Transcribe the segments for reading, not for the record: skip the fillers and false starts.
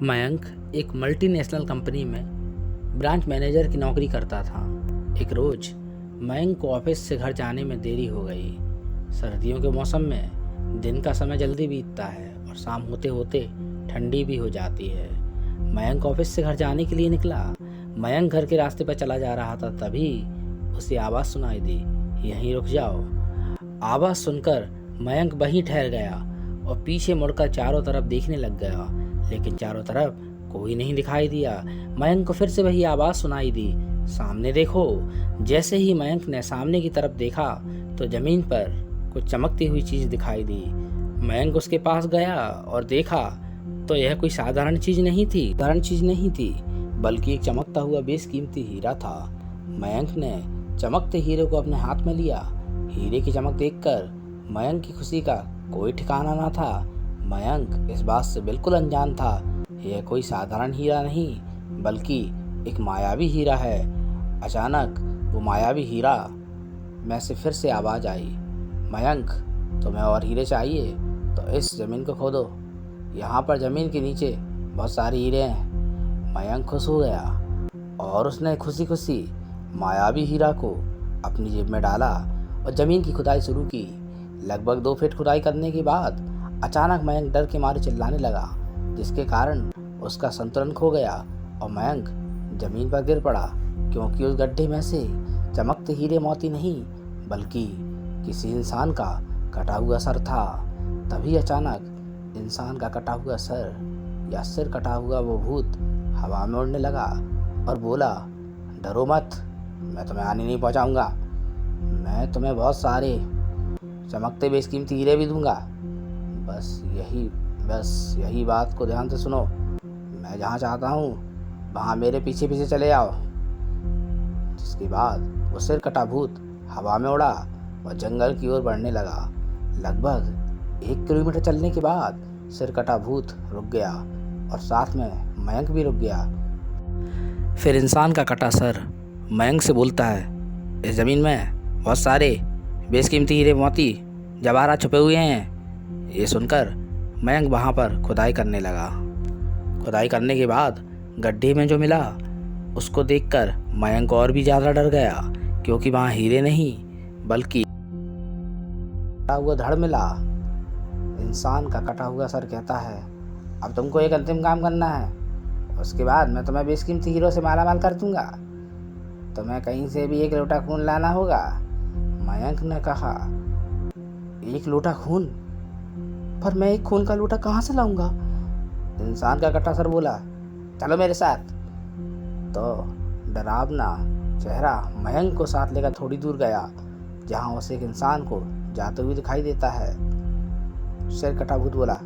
मयंक एक multinational company में branch manager की नौकरी करता था। एक रोज मयंक को ऑफिस से घर जाने में देरी हो गई। सर्दियों के मौसम में दिन का समय जल्दी बीतता है और शाम होते होते ठंडी भी हो जाती है। मयंक ऑफिस से घर जाने के लिए निकला। मयंक घर के रास्ते पर चला जा रहा था, तभी उसे आवाज़ सुनाई दी, यहीं रुक जाओ। आवाज़ सुनकर मयंक वहीं ठहर गया और पीछे मुड़कर चारों तरफ देखने लग गया, लेकिन चारों तरफ कोई नहीं दिखाई दिया। मयंक को फिर से वही आवाज़ सुनाई दी, सामने देखो। जैसे ही मयंक ने सामने की तरफ देखा तो जमीन पर कुछ चमकती हुई चीज़ दिखाई दी। मयंक उसके पास गया और देखा तो यह कोई साधारण चीज़ नहीं थी, बल्कि एक चमकता हुआ बेशकीमती हीरा था। मयंक ने चमकते हीरे को अपने हाथ में लिया। हीरे की चमक देखकर मयंक की खुशी का कोई ठिकाना ना था। मयंक इस बात से बिल्कुल अनजान था, यह कोई साधारण हीरा नहीं बल्कि एक मायावी हीरा है। अचानक वो मायावी हीरा में से फिर से आवाज़ आई, मयंक तुम्हें और हीरे चाहिए तो इस ज़मीन को खोदो, यहाँ पर ज़मीन के नीचे बहुत सारे हीरे हैं। मयंक खुश हो गया और उसने खुशी खुशी मायावी हीरा को अपनी जेब में डाला और ज़मीन की खुदाई शुरू की। लगभग 2 फीट खुदाई करने के बाद अचानक मयंक डर के मारे चिल्लाने लगा, जिसके कारण उसका संतुलन खो गया और मयंक ज़मीन पर गिर पड़ा, क्योंकि उस गड्ढे में से चमकते हीरे मोती नहीं बल्कि किसी इंसान का कटा हुआ सर था। तभी अचानक इंसान का कटा हुआ सर या सिर कटा हुआ वो भूत हवा में उड़ने लगा और बोला, डरो मत, मैं तुम्हें हानि नहीं पहुंचाऊंगा। मैं तुम्हें बहुत सारे चमकते बेशकीमती हीरे भी दूंगा। बस यही बात को ध्यान से सुनो। मैं जहाँ चाहता हूँ वहाँ मेरे पीछे पीछे चले आओ। जिसके बाद वो सिर कटा भूत हवा में उड़ा और जंगल की ओर बढ़ने लगा। लगभग 1 किलोमीटर चलने के बाद सिर कटा भूत रुक गया और साथ में मयंक भी रुक गया। फिर इंसान का कटा सर मयंक से बोलता है, इस ज़मीन में बहुत सारे बेशकीमती हीरे मोती जवाहरात छुपे हुए हैं। ये सुनकर मयंक वहाँ पर खुदाई करने लगा। खुदाई करने के बाद गड्ढे में जो मिला उसको देखकर मयंक और भी ज़्यादा डर गया, क्योंकि वहाँ हीरे नहीं बल्कि कटा हुआ धड़ मिला। इंसान का कटा हुआ सर कहता है, अब तुमको एक अंतिम काम करना है, उसके बाद मैं तुम्हें बेशकीमती हीरों से मालामाल कर दूंगा। तुम्हें कहीं से भी 1 लोटा खून लाना होगा। मयंक ने कहा, 1 लोटा खून? पर मैं एक खून का लोटा कहाँ से लाऊंगा? इंसान का कटा सर बोला, चलो मेरे साथ। तो डरावना चेहरा मयंक को साथ लेकर थोड़ी दूर गया, जहाँ उसे एक इंसान को जाते हुए दिखाई देता है। सिर कटा भूत बोला,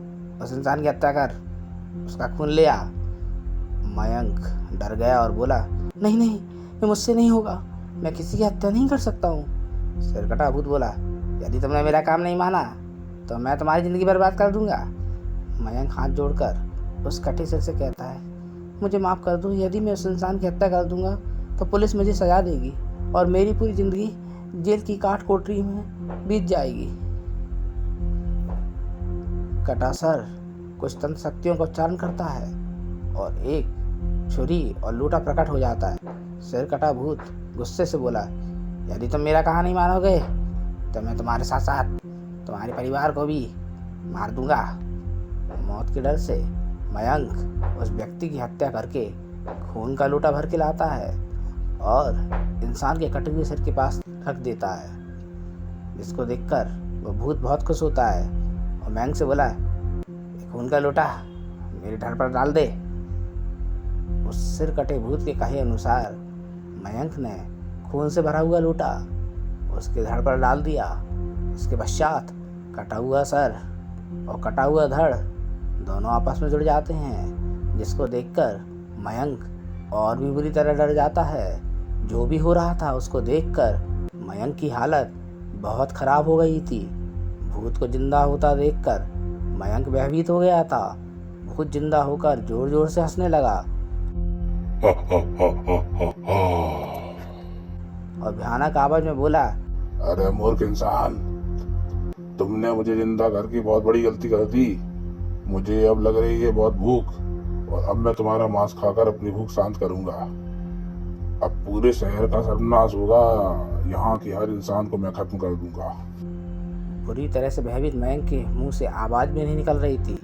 उस इंसान की हत्या कर, उसका खून ले आ। मयंक डर गया और बोला, नहीं, ये मुझसे नहीं होगा, मैं किसी की हत्या नहीं कर सकता हूँ। सिर कटा भूत बोला, यदि तुमने मेरा काम नहीं माना तो मैं तुम्हारी ज़िंदगी बर्बाद कर दूंगा। मयंक हाथ जोड़कर उस कटे सिर से कहता है, मुझे माफ़ कर दो, यदि मैं उस इंसान की हत्या कर दूंगा तो पुलिस मुझे सजा देगी और मेरी पूरी ज़िंदगी जेल की काट कोठरी में बीत जाएगी। कटा सर कुछ तंत्र शक्तियों का उच्चारण करता है और एक छुरी और लोटा प्रकट हो जाता है। सिर कटा भूत गुस्से से बोला, यदि तुम मेरा कहा नहीं मानोगे तो मैं तुम्हारे साथ साथ तुम्हारे परिवार को भी मार दूंगा। मौत के डर से मयंक उस व्यक्ति की हत्या करके खून का लोटा भर के लाता है और इंसान के कटे हुए सिर के पास रख देता है, जिसको देखकर वो भूत बहुत खुश होता है और मयंक से बोला, खून का लोटा मेरे धड़ पर डाल दे। उस सिर कटे भूत के कहे अनुसार मयंक ने खून से भरा हुआ लोटा उसके धड़ पर डाल दिया। इसके पश्चात कटा हुआ सर और कटा हुआ धड़ दोनों आपस में जुड़ जाते हैं, जिसको देखकर मयंक और भी बुरी तरह डर जाता है। जो भी हो रहा था उसको देखकर मयंक की हालत बहुत खराब हो गई थी। भूत को जिंदा होता देखकर मयंक भयभीत हो गया था। भूत जिंदा होकर जोर जोर से हंसने लगा और भयानक आवाज में बोला, अरे मूर्ख इंसान, तुमने मुझे जिंदा करके बहुत बड़ी गलती कर दी। मुझे अब लग रही है बहुत भूख। और अब मैं तुम्हारा मांस खाकर अपनी भूख शांत करूंगा। अब पूरे शहर का सर्वनाश होगा। यहाँ के हर इंसान को मैं खत्म कर दूंगा। बुरी तरह से भयभीत मयंक के मुंह से आवाज़ भी नहीं निकल रही थी,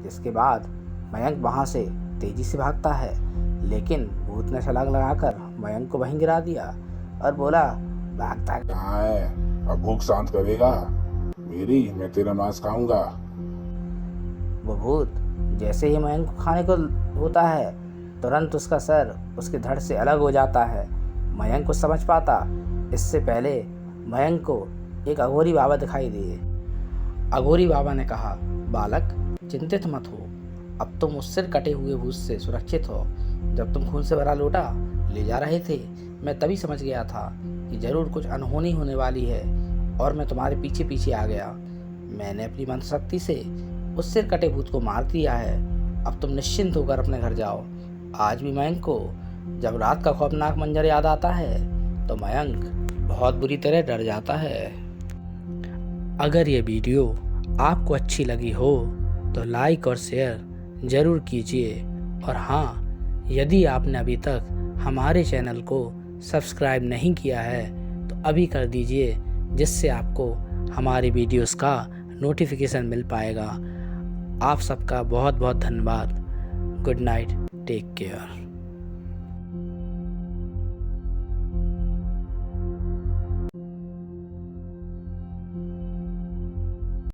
जिसके बाद मयंक वहाँ से तेजी से भागता है, लेकिन भूत ने छलांग लगाकर मयंक को वहीं गिरा दिया और बोला, भागता कहाँ है? अब भूख शांत करेगा मेरी, मैं तेरा मांस खाऊंगा। वो भूत जैसे ही मयंक को खाने को होता है, तुरंत उसका सर उसके धड़ से अलग हो जाता है। मयंक को समझ पाता इससे पहले मयंक को एक अघोरी बाबा दिखाई दिए। अघोरी बाबा ने कहा, बालक चिंतित मत हो, अब तुम उस सिर कटे हुए भूत से सुरक्षित हो। जब तुम खून से भरा लोटा ले जा रहे थे, मैं तभी समझ गया था कि जरूर कुछ अनहोनी होने वाली है और मैं तुम्हारे पीछे पीछे आ गया। मैंने अपनी मंत्र शक्ति से उस सिर कटे भूत को मार दिया है। अब तुम निश्चिंत होकर अपने घर जाओ। आज भी मयंक को जब रात का खौफनाक मंजर याद आता है तो मयंक बहुत बुरी तरह डर जाता है। अगर ये वीडियो आपको अच्छी लगी हो तो लाइक और शेयर ज़रूर कीजिए, और हाँ, यदि आपने अभी तक हमारे चैनल को सब्सक्राइब नहीं किया है तो अभी कर दीजिए, जिससे आपको हमारे वीडियोस का नोटिफिकेशन मिल पाएगा। आप सबका बहुत बहुत धन्यवाद। Good night, take care.